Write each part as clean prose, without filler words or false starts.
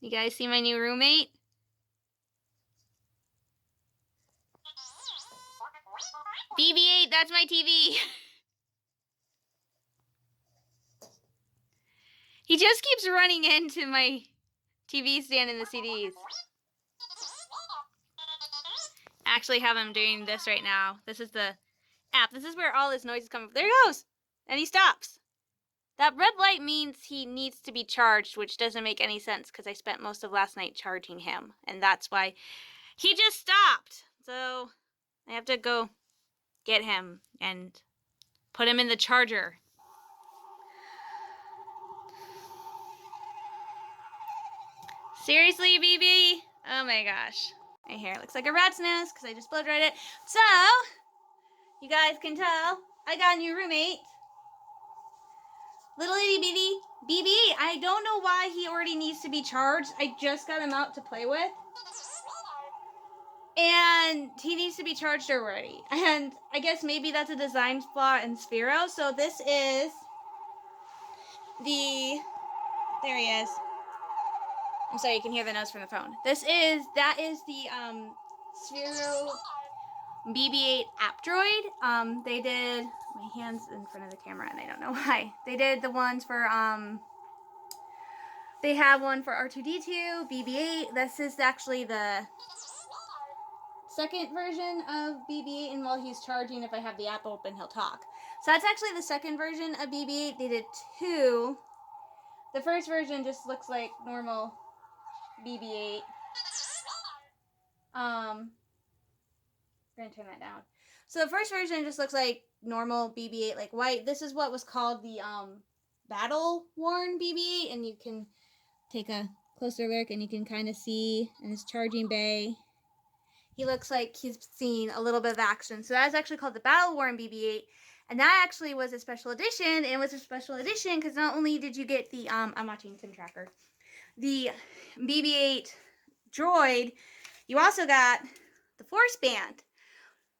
You guys see my new roommate? BB-8, that's my TV. He just keeps running into my TV stand and the CDs. I actually have him doing this right now. This is the app. This is where all his noise is coming from. There he goes! And he stops. That red light means he needs to be charged, which doesn't make any sense because I spent most of last night charging him. And that's why he just stopped. So I have to go get him and put him in the charger. Seriously, BB? Oh my gosh. My hair looks like a rat's nest because I just blow dried it. So, you guys can tell, I got a new roommate. Little itty bitty BB. I don't know why he already needs to be charged. I just got him out to play with. And he needs to be charged already. And I guess maybe that's a design flaw in Sphero. So this is the... There he is. I'm sorry, you can hear the noise from the phone. That is the Sphero BB-8 app droid. They did, my hand's in front of the camera and I don't know why. They did the ones for, they have one for R2-D2, BB-8. This is actually the second version of BB-8, and while he's charging, if I have the app open, he'll talk. So that's actually the second version of BB-8. They did two. The first version just looks like normal BB-8. I'm gonna turn that down. So the first version just looks like normal BB-8, like white. This is what was called the battle-worn BB-8, and you can take a closer look and you can kind of see in his charging bay. He looks like he's seen a little bit of action. So that's actually called the battle-worn BB-8. And that actually was a special edition. And it was a special edition because not only did you get the, I'm watching Tim Tracker, the BB-8 droid, you also got the Force Band.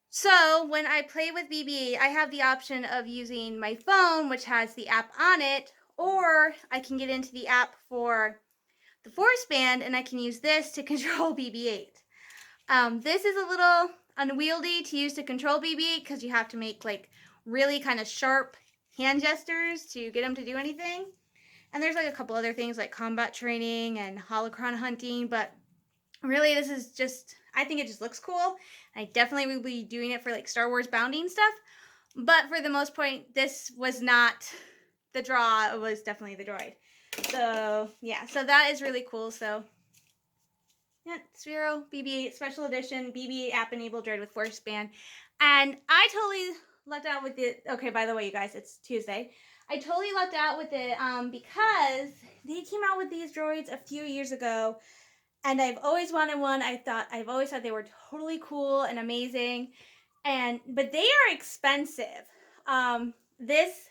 So when I play with BB-8, I have the option of using my phone, which has the app on it, or I can get into the app for the Force Band and I can use this to control BB-8. This is a little unwieldy to use to control BB-8 because you have to make like really kind of sharp hand gestures to get him to do anything. And there's like a couple other things like combat training and holocron hunting, but really this is just, I think it just looks cool. I definitely will be doing it for like Star Wars bounding stuff, but for the most part, this was not the draw, it was definitely the droid. So yeah, so that is really cool. So yeah, Sphero BB-8 Special Edition BB-8 app-enabled droid with Force Band. And I totally lucked out with it. Okay, by the way, you guys, it's Tuesday. I totally lucked out with it because they came out with these droids a few years ago, and I've always wanted one. I've always thought they were totally cool and amazing, but they are expensive. This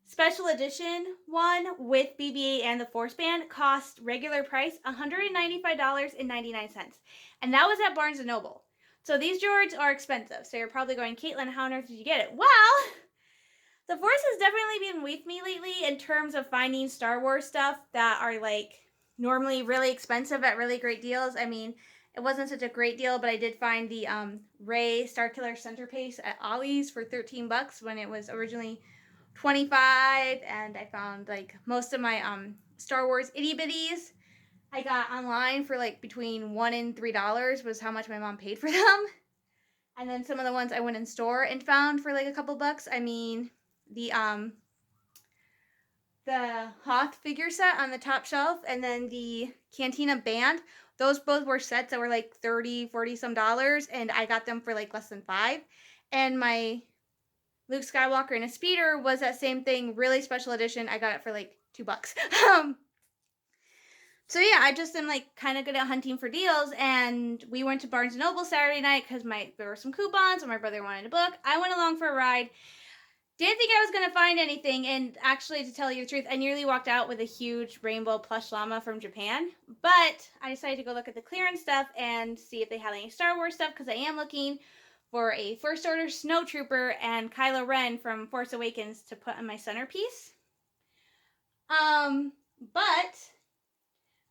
special edition one with BB-8 and the Force Band cost regular price $195.99. And that was at Barnes & Noble. So these droids are expensive. So you're probably going, Caitlin, how on earth did you get it? Well, the Force has definitely been with me lately in terms of finding Star Wars stuff that are like normally really expensive at really great deals. I mean, it wasn't such a great deal, but I did find the Rey Starkiller centerpiece at Ollie's for $13 when it was originally $25, and I found like most of my Star Wars itty bitties I got online for like between $1 and $3 was how much my mom paid for them. And then some of the ones I went in store and found for like a couple bucks. I mean, the Hoth figure set on the top shelf and then the Cantina band, those both were sets that were like 30, 40 some dollars, and I got them for like less than $5. And my Luke Skywalker in a speeder was that same thing, really special edition. I got it for like $2. So yeah, I just am like kind of good at hunting for deals, and we went to Barnes & Noble Saturday night because there were some coupons and my brother wanted a book. I went along for a ride. Didn't think I was going to find anything, and actually, to tell you the truth, I nearly walked out with a huge rainbow plush llama from Japan, but I decided to go look at the clearance stuff and see if they had any Star Wars stuff, because I am looking for a First Order Snowtrooper and Kylo Ren from Force Awakens to put on my centerpiece. But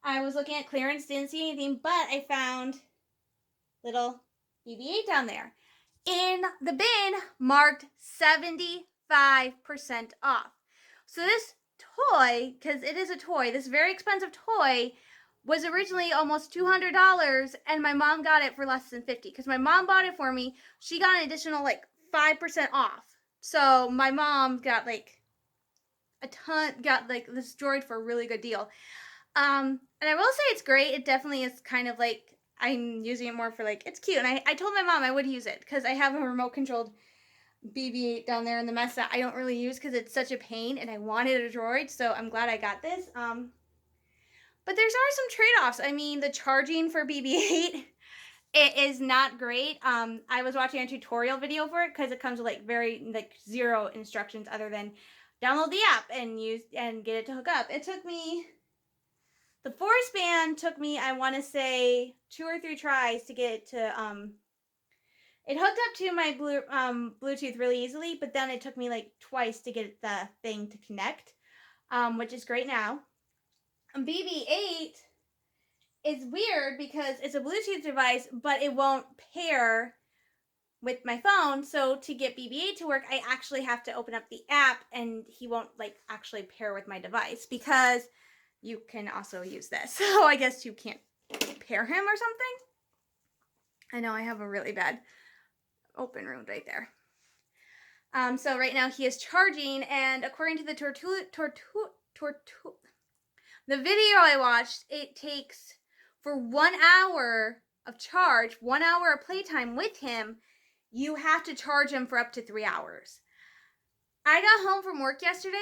I was looking at clearance, didn't see anything, but I found little BB-8 down there. In the bin, marked 75% off. So this toy, because it is a toy, this very expensive toy was originally almost $200, and my mom got it for less than $50. Because my mom bought it for me, she got an additional like 5% off. So my mom got like got like this droid for a really good deal. And I will say it's great. It definitely is kind of like, I'm using it more for like, it's cute. And I told my mom I would use it because I have a remote controlled BB-8 down there in the mess that I don't really use because it's such a pain and I wanted a droid. So I'm glad I got this. But there's are some trade-offs. I mean, the charging for BB-8, it is not great. I was watching a tutorial video for it because it comes with like zero instructions other than download the app and get it to hook up. It took me, the Force Band took me, I want to say 2 or 3 tries to get it to, it hooked up to my Bluetooth really easily, but then it took me like twice to get the thing to connect, which is great now. BB-8 is weird because it's a Bluetooth device, but it won't pair with my phone. So to get BB-8 to work, I actually have to open up the app and he won't like actually pair with my device because you can also use this. So I guess you can't pair him or something. I know I have a really bad open room right there. So right now he is charging, and according to the the video I watched, it takes for 1 hour of charge, 1 hour of playtime with him, you have to charge him for up to 3 hours. I got home from work yesterday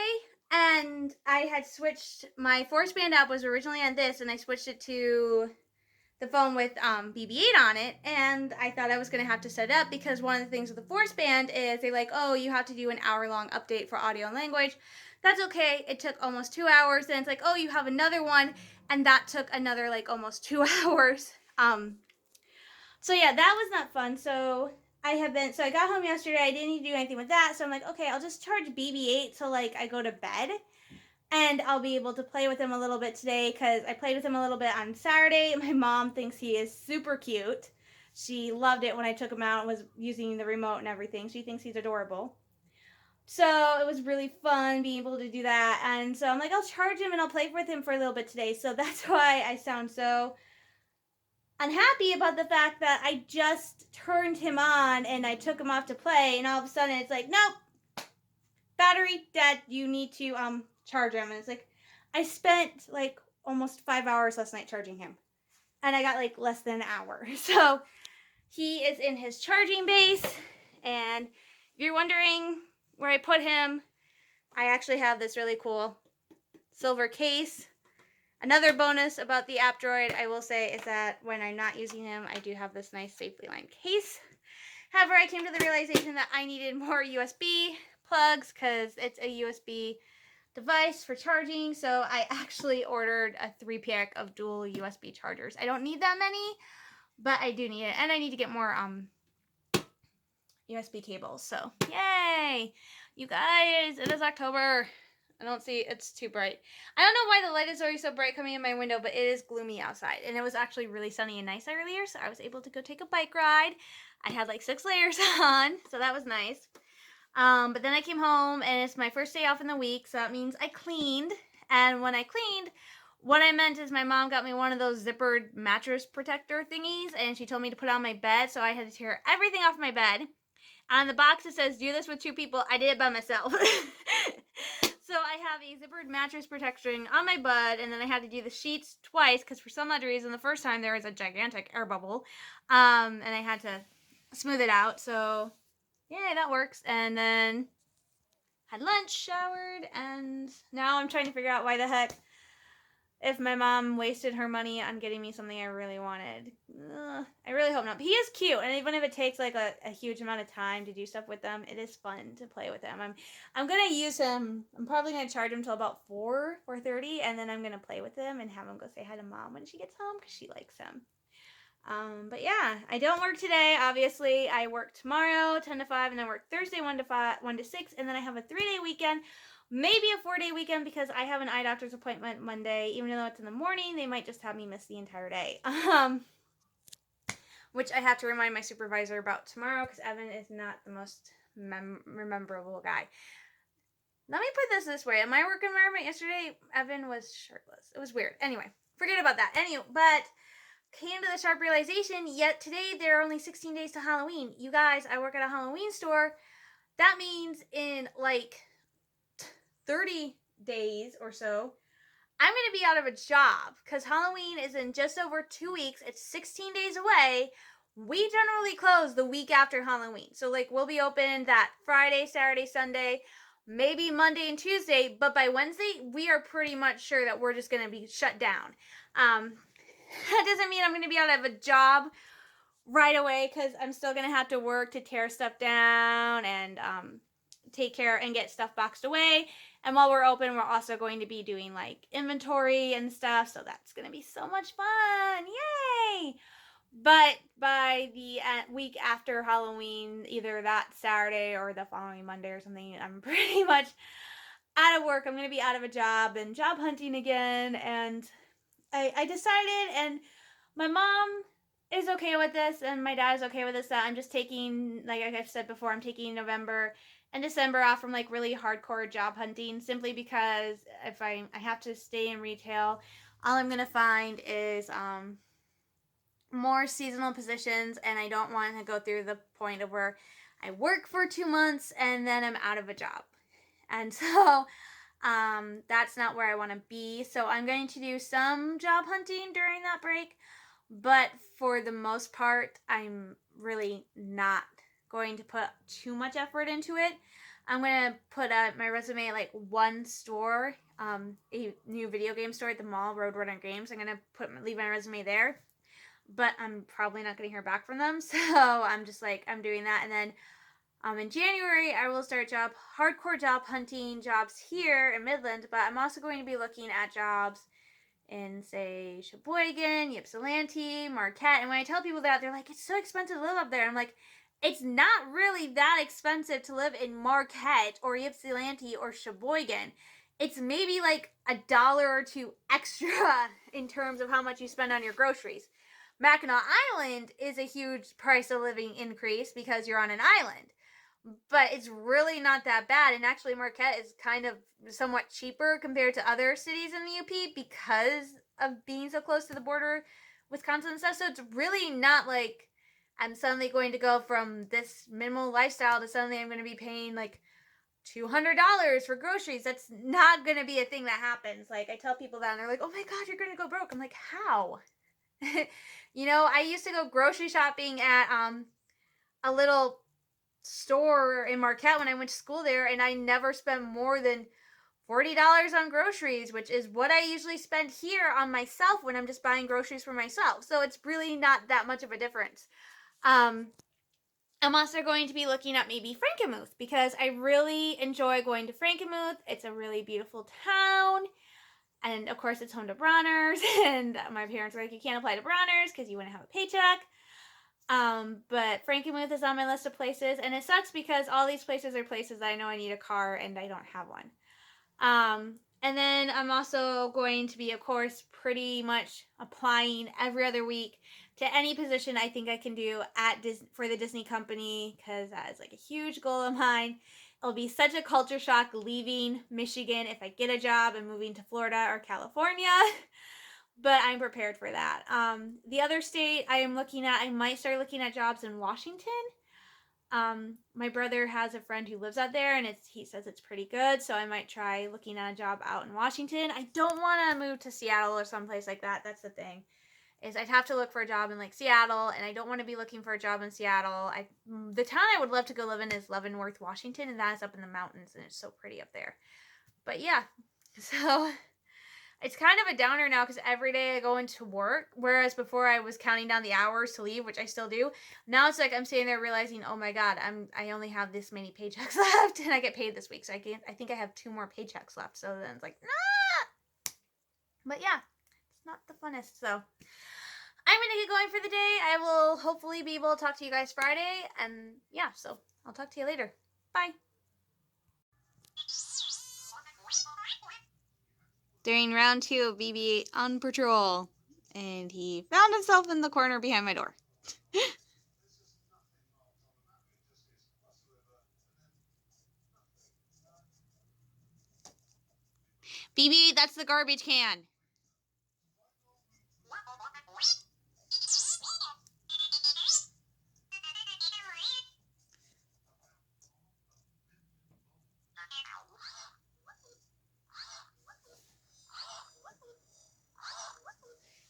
and I had switched, my Force Band app was originally on this and I switched it to the phone with BB-8 on it, and I thought I was going to have to set it up because one of the things with the Force Band is they like, oh, you have to do an hour-long update for audio and language. That's okay. It took almost 2 hours. Then it's like, oh, you have another one, and that took another like almost 2 hours. So yeah, that was not fun. So I got home yesterday. I didn't need to do anything with that. So I'm like, okay, I'll just charge BB-8 till like I go to bed. And I'll be able to play with him a little bit today because I played with him a little bit on Saturday. My mom thinks he is super cute. She loved it when I took him out and was using the remote and everything. She thinks he's adorable. So it was really fun being able to do that. And so I'm like, I'll charge him and I'll play with him for a little bit today. So that's why I sound so unhappy about the fact that I just turned him on and I took him off to play. And all of a sudden it's like, nope, battery dead. You need to charge him. And it's like, I spent like almost 5 hours last night charging him and I got like less than an hour. So he is in his charging base, and if you're wondering where I put him, I actually have this really cool silver case. Another bonus about the app droid, I will say, is that when I'm not using him, I do have this nice safely lined case. However, I came to the realization that I needed more USB plugs because it's a USB device for charging, so I actually ordered a 3-pack of dual USB chargers. I don't need that many, but I do need it, and I need to get more USB cables. So yay, you guys, it is October. I don't see, it's too bright. I don't know why the light is always so bright coming in my window, but it is gloomy outside, and it was actually really sunny and nice earlier, so I was able to go take a bike ride. I had like 6 layers on, so that was nice. But then I came home and it's my first day off in the week, so that means I cleaned. And when I cleaned, what I meant is my mom got me one of those zippered mattress protector thingies, and she told me to put it on my bed, so I had to tear everything off my bed. On the box it says, do this with 2 people. I did it by myself. So I have a zippered mattress protection on my bed, and then I had to do the sheets twice, because for some odd reason, the first time there was a gigantic air bubble, and I had to smooth it out, so yay, that works. And then had lunch, showered, and now I'm trying to figure out why the heck, if my mom wasted her money on getting me something I really wanted. I really hope not. But he is cute, and even if it takes like a huge amount of time to do stuff with them, it is fun to play with him. I'm gonna use him. I'm probably gonna charge him till about 4:30, and then I'm gonna play with him and have him go say hi to mom when she gets home because she likes him. But yeah, I don't work today, obviously. I work tomorrow, 10 to 5, and then work Thursday, 1 to 6, and then I have a 3-day weekend, maybe a 4-day weekend because I have an eye doctor's appointment Monday. Even though it's in the morning, they might just have me miss the entire day. Which I have to remind my supervisor about tomorrow because Evan is not the most rememberable guy. Let me put this way. In my work environment yesterday, Evan was shirtless. It was weird. Anyway, forget about that. Anyway, but came to the sharp realization, yet today there are only 16 days to Halloween. You guys, I work at a Halloween store. That means in like 30 days or so, I'm going to be out of a job because Halloween is in just over 2 weeks. It's 16 days away. We generally close the week after Halloween. So, like, we'll be open that Friday, Saturday, Sunday, maybe Monday and Tuesday. But by Wednesday, we are pretty much sure that we're just going to be shut down. That doesn't mean I'm going to be out of a job right away because I'm still going to have to work to tear stuff down and take care and get stuff boxed away. And while we're open, we're also going to be doing like inventory and stuff. So that's going to be so much fun. Yay! But by the week after Halloween, either that Saturday or the following Monday or something, I'm pretty much out of work. I'm going to be out of a job and job hunting again. And I decided, and my mom is okay with this, and my dad is okay with this, that I'm just taking, like I've said before, I'm taking November and December off from like really hardcore job hunting simply because if I have to stay in retail, all I'm going to find is more seasonal positions, and I don't want to go through the point of where I work for 2 months and then I'm out of a job. And so that's not where I want to be. So I'm going to do some job hunting during that break, but for the most part, I'm really not going to put too much effort into it. I'm going to put my resume at like one store, a new video game store at the mall, Roadrunner Games. I'm going to leave my resume there, but I'm probably not going to hear back from them. So I'm just like, I'm doing that. And then in January, I will start hardcore job hunting jobs here in Midland, but I'm also going to be looking at jobs in, say, Sheboygan, Ypsilanti, Marquette. And when I tell people that, they're like, it's so expensive to live up there. I'm like, it's not really that expensive to live in Marquette or Ypsilanti or Sheboygan. It's maybe like $1 or $2 extra in terms of how much you spend on your groceries. Mackinac Island is a huge price of living increase because you're on an island. But it's really not that bad. And actually, Marquette is kind of somewhat cheaper compared to other cities in the UP because of being so close to the border, Wisconsin and stuff. So it's really not like I'm suddenly going to go from this minimal lifestyle to suddenly I'm going to be paying like $200 for groceries. That's not going to be a thing that happens. Like, I tell people that and they're like, oh my God, you're going to go broke. I'm like, how? You know, I used to go grocery shopping at a little store in Marquette when I went to school there, and I never spent more than $40 on groceries, which is what I usually spend here on myself when I'm just buying groceries for myself. So it's really not that much of a difference. I'm also going to be looking at maybe Frankenmuth because I really enjoy going to Frankenmuth. It's a really beautiful town. And of course, it's home to Bronner's. And my parents were like, you can't apply to Bronner's because you wouldn't have a paycheck. But Frankenmuth is on my list of places, and it sucks because all these places are places that I know I need a car and I don't have one. And then I'm also going to be, of course, pretty much applying every other week to any position I think I can do for the Disney company because that is like a huge goal of mine. It'll be such a culture shock leaving Michigan if I get a job and moving to Florida or California. But I'm prepared for that. The other state I might start looking at jobs in Washington. My brother has a friend who lives out there, and he says it's pretty good, so I might try looking at a job out in Washington. I don't want to move to Seattle or someplace like that. That's the thing, is I'd have to look for a job in like Seattle, and I don't want to be looking for a job in Seattle. The town I would love to go live in is Leavenworth, Washington, and that is up in the mountains, and it's so pretty up there. But yeah, so it's kind of a downer now because every day I go into work, whereas before I was counting down the hours to leave, which I still do. Now it's like I'm sitting there realizing, oh my God, I only have this many paychecks left, and I get paid this week, so I think I have 2 more paychecks left. So then it's like, nah. But yeah, it's not the funnest. So I'm gonna get going for the day. I will hopefully be able to talk to you guys Friday, and yeah, so I'll talk to you later. Bye. during round 2 of BB-8 on patrol. And he found himself in the corner behind my door. BB-8, that's the garbage can.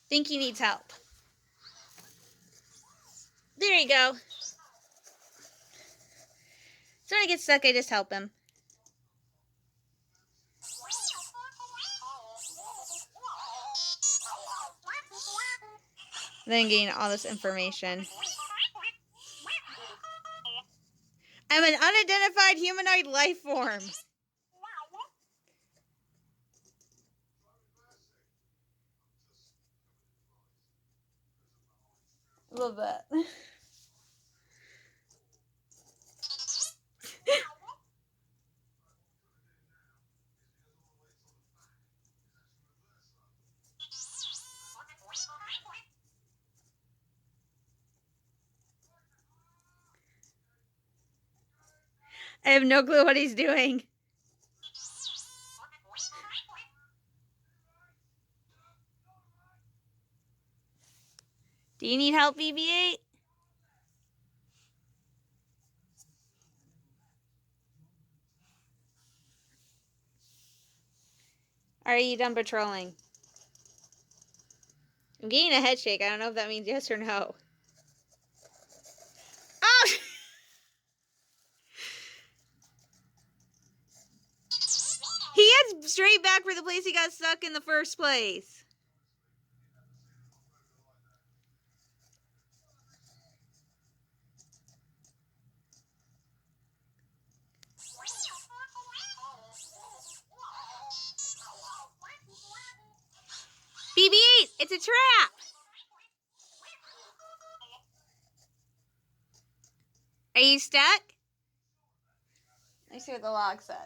Think he needs help. There you go. So when I get stuck, I just help him. Then gain all this information. I'm an unidentified humanoid life form. A little bit. I have no clue what he's doing. Do you need help, BB-8? Are you done patrolling? I'm getting a head shake. I don't know if that means yes or no. Oh! He heads straight back for the place he got stuck in the first place. BB-8, it's a trap! Are you stuck? Let's see what the log says.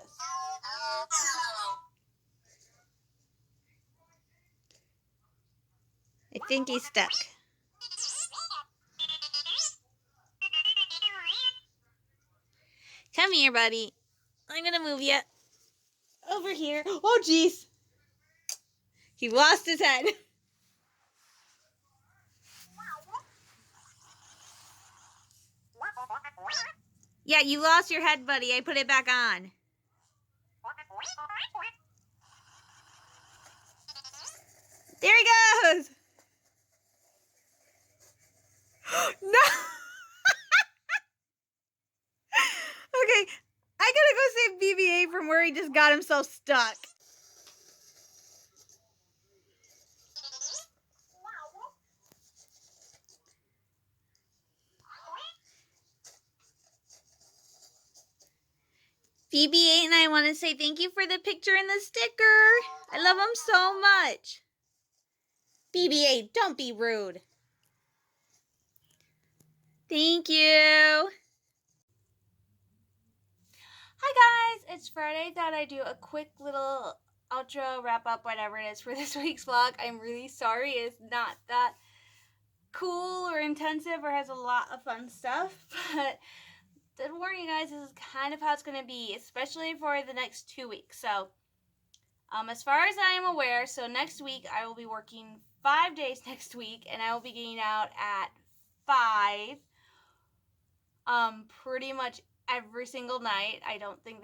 I think he's stuck. Come here, buddy. I'm gonna move you over here. Oh, jeez. He lost his head. Yeah, you lost your head, buddy. I put it back on. There he goes. No. Okay, I gotta go save BB-8 from where he just got himself stuck. BB-8 and I want to say thank you for the picture and the sticker. I love them so much. BB-8, don't be rude. Thank you. Hi guys, it's Friday. Thought I'd do a quick little outro, wrap up, whatever it is for this week's vlog. I'm really sorry it's not that cool or intensive or has a lot of fun stuff, but to warn you guys, this is kind of how it's going to be, especially for the next 2 weeks. So, as far as I am aware, so next week I will be working 5 days next week, and I will be getting out at 5, pretty much every single night. I don't think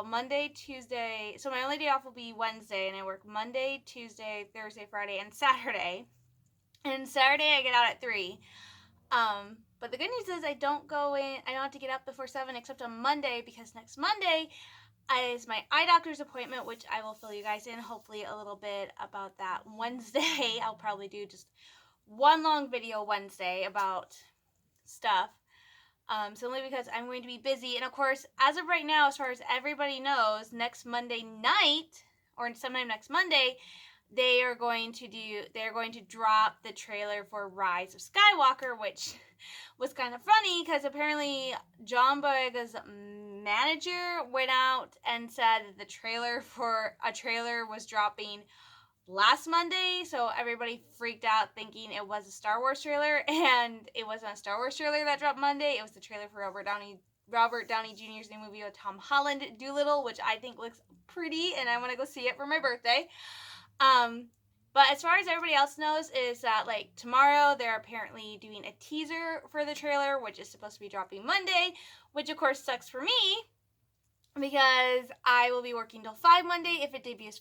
Monday, Tuesday, so my only day off will be Wednesday, and I work Monday, Tuesday, Thursday, Friday, and Saturday. And Saturday I get out at 3. But the good news is I don't have to get up before 7 except on Monday, because next Monday is my eye doctor's appointment, which I will fill you guys in hopefully a little bit about that Wednesday. I'll probably do just one long video Wednesday about stuff. Simply because I'm going to be busy. And of course, as of right now, as far as everybody knows, next Monday night, or sometime next Monday, they are going to drop the trailer for Rise of Skywalker, which was kind of funny because apparently John Boyega's manager went out and said that the trailer was dropping last Monday, so everybody freaked out thinking it was a Star Wars trailer, and it wasn't a Star Wars trailer that dropped Monday. It was the trailer for Robert Downey Jr.'s new movie with Tom Holland, Dolittle, which I think looks pretty, and I want to go see it for my birthday. But as far as everybody else knows, is that like tomorrow they're apparently doing a teaser for the trailer, which is supposed to be dropping Monday, which of course sucks for me because I will be working till 5 Monday. If it debuts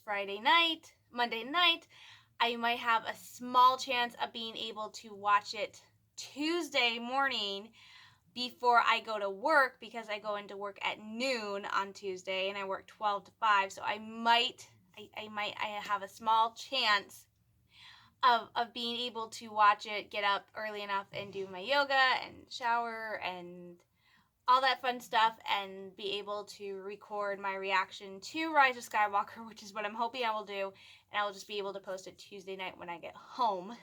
Monday night, I might have a small chance of being able to watch it Tuesday morning before I go to work, because I go into work at noon on Tuesday and I work 12 to 5. So I have a small chance of being able to watch it, get up early enough and do my yoga and shower and all that fun stuff, and be able to record my reaction to Rise of Skywalker, which is what I'm hoping I will do, and I will just be able to post it Tuesday night when I get home.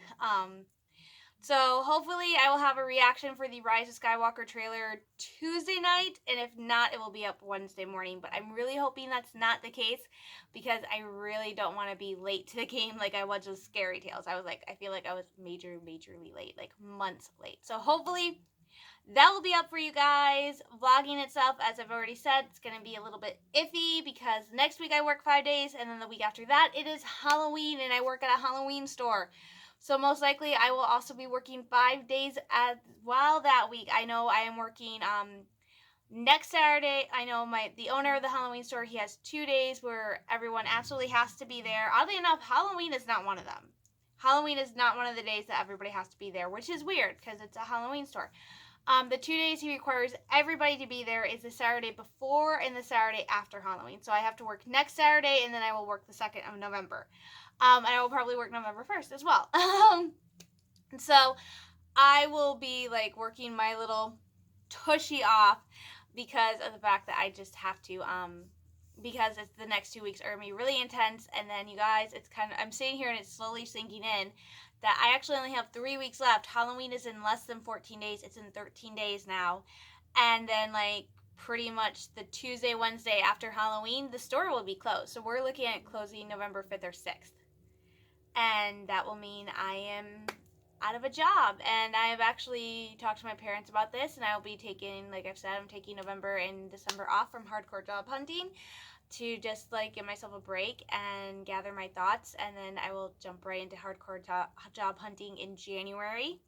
So hopefully I will have a reaction for the Rise of Skywalker trailer Tuesday night, and if not, it will be up Wednesday morning. But I'm really hoping that's not the case, because I really don't want to be late to the game like I was with Scary Tales. I feel like I was majorly late, like months late. So hopefully that will be up for you guys. Vlogging itself, as I've already said, it's going to be a little bit iffy because next week I work 5 days, and then the week after that it is Halloween, and I work at a Halloween store. So most likely I will also be working 5 days as well that week. I know I am working next Saturday. I know the owner of the Halloween store, he has 2 days where everyone absolutely has to be there. Oddly enough, Halloween is not one of them. Halloween is not one of the days that everybody has to be there, which is weird because it's a Halloween store. The 2 days he requires everybody to be there is the Saturday before and the Saturday after Halloween. So I have to work next Saturday, and then I will work the 2nd of November. And I will probably work November 1st as well. So I will be like working my little tushy off because of the fact that I just have to, because it's the next 2 weeks are going to be really intense. And then you guys, I'm sitting here and it's slowly sinking in that I actually only have 3 weeks left. Halloween is in less than 14 days. It's in 13 days now. And then like pretty much the Tuesday, Wednesday after Halloween, the store will be closed. So we're looking at closing November 5th or 6th. And that will mean I am out of a job. And I have actually talked to my parents about this, and I will be taking, like I've said, I'm taking November and December off from hardcore job hunting to just like give myself a break and gather my thoughts, and then I will jump right into hardcore job hunting in January.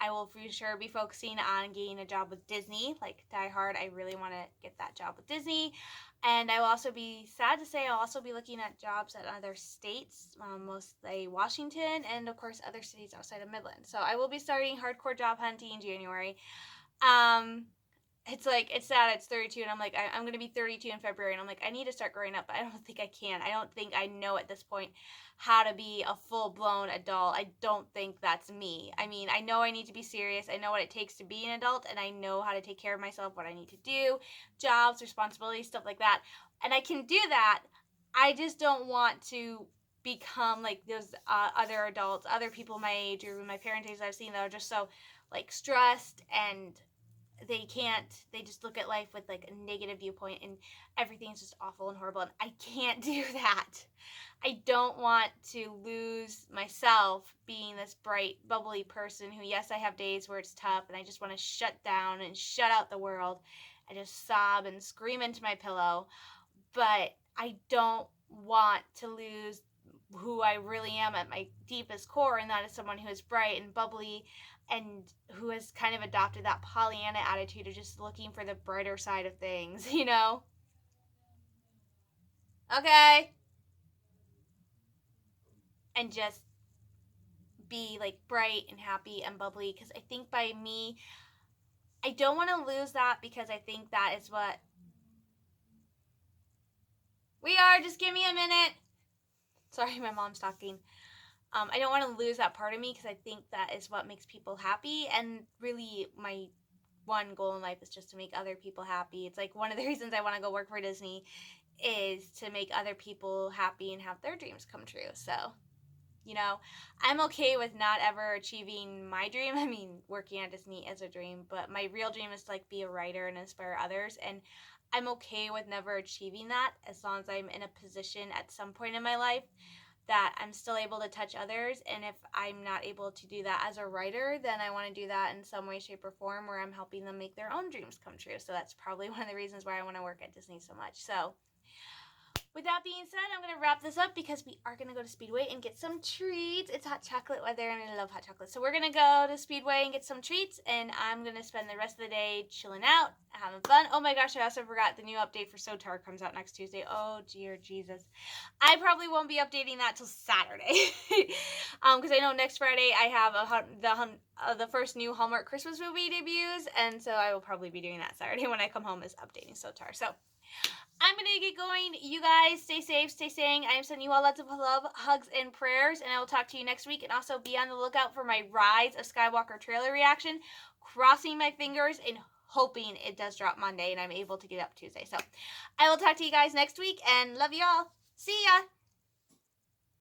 I will for sure be focusing on getting a job with Disney, like Die Hard. I really want to get that job with Disney. And I will also be, sad to say, I'll also be looking at jobs at other states, mostly Washington, and of course other cities outside of Midland. So I will be starting hardcore job hunting in January. It's sad, it's 32, and I'm like, I'm going to be 32 in February, and I'm like, I need to start growing up, but I don't think I can. I don't think I know at this point how to be a full-blown adult. I don't think that's me. I mean, I know I need to be serious. I know what it takes to be an adult, and I know how to take care of myself, what I need to do, jobs, responsibilities, stuff like that. And I can do that. I just don't want to become like those other adults, other people my age or my parents' age I've seen that are just so like stressed, and they just look at life with like a negative viewpoint, and everything's just awful and horrible, and I can't do that. I don't want to lose myself being this bright, bubbly person who, yes, I have days where it's tough and I just want to shut down and shut out the world and just sob and scream into my pillow, but I don't want to lose who I really am at my deepest core, and that is someone who is bright and bubbly and who has kind of adopted that Pollyanna attitude of just looking for the brighter side of things, you know? Okay. And just be like bright and happy and bubbly, because I think by me, I don't want to lose that, because I think that is what we are. Just give me a minute. Sorry, my mom's talking. I don't want to lose that part of me, because I think that is what makes people happy, and really my one goal in life is just to make other people happy. It's like one of the reasons I want to go work for Disney is to make other people happy and have their dreams come true. So, you know, I'm okay with not ever achieving my dream. I mean, working at Disney is a dream, but my real dream is to like be a writer and inspire others, and I'm okay with never achieving that as long as I'm in a position at some point in my life that I'm still able to touch others. And if I'm not able to do that as a writer, then I want to do that in some way, shape, or form where I'm helping them make their own dreams come true. So that's probably one of the reasons why I want to work at Disney so much. So with that being said, I'm going to wrap this up because we are going to go to Speedway and get some treats. It's hot chocolate weather and I love hot chocolate. So we're going to go to Speedway and get some treats, and I'm going to spend the rest of the day chilling out, having fun. Oh my gosh, I also forgot the new update for SOTAR comes out next Tuesday. Oh dear Jesus. I probably won't be updating that till Saturday. Because I know next Friday I have the first new Hallmark Christmas movie debuts, and so I will probably be doing that Saturday when I come home, is updating SOTAR. So I'm going to get going. You guys stay safe, stay sane. I am sending you all lots of love, hugs, and prayers, and I will talk to you next week. And also be on the lookout for my Rise of Skywalker trailer reaction. Crossing my fingers and hoping it does drop Monday and I'm able to get up Tuesday. So I will talk to you guys next week and love you all. See ya!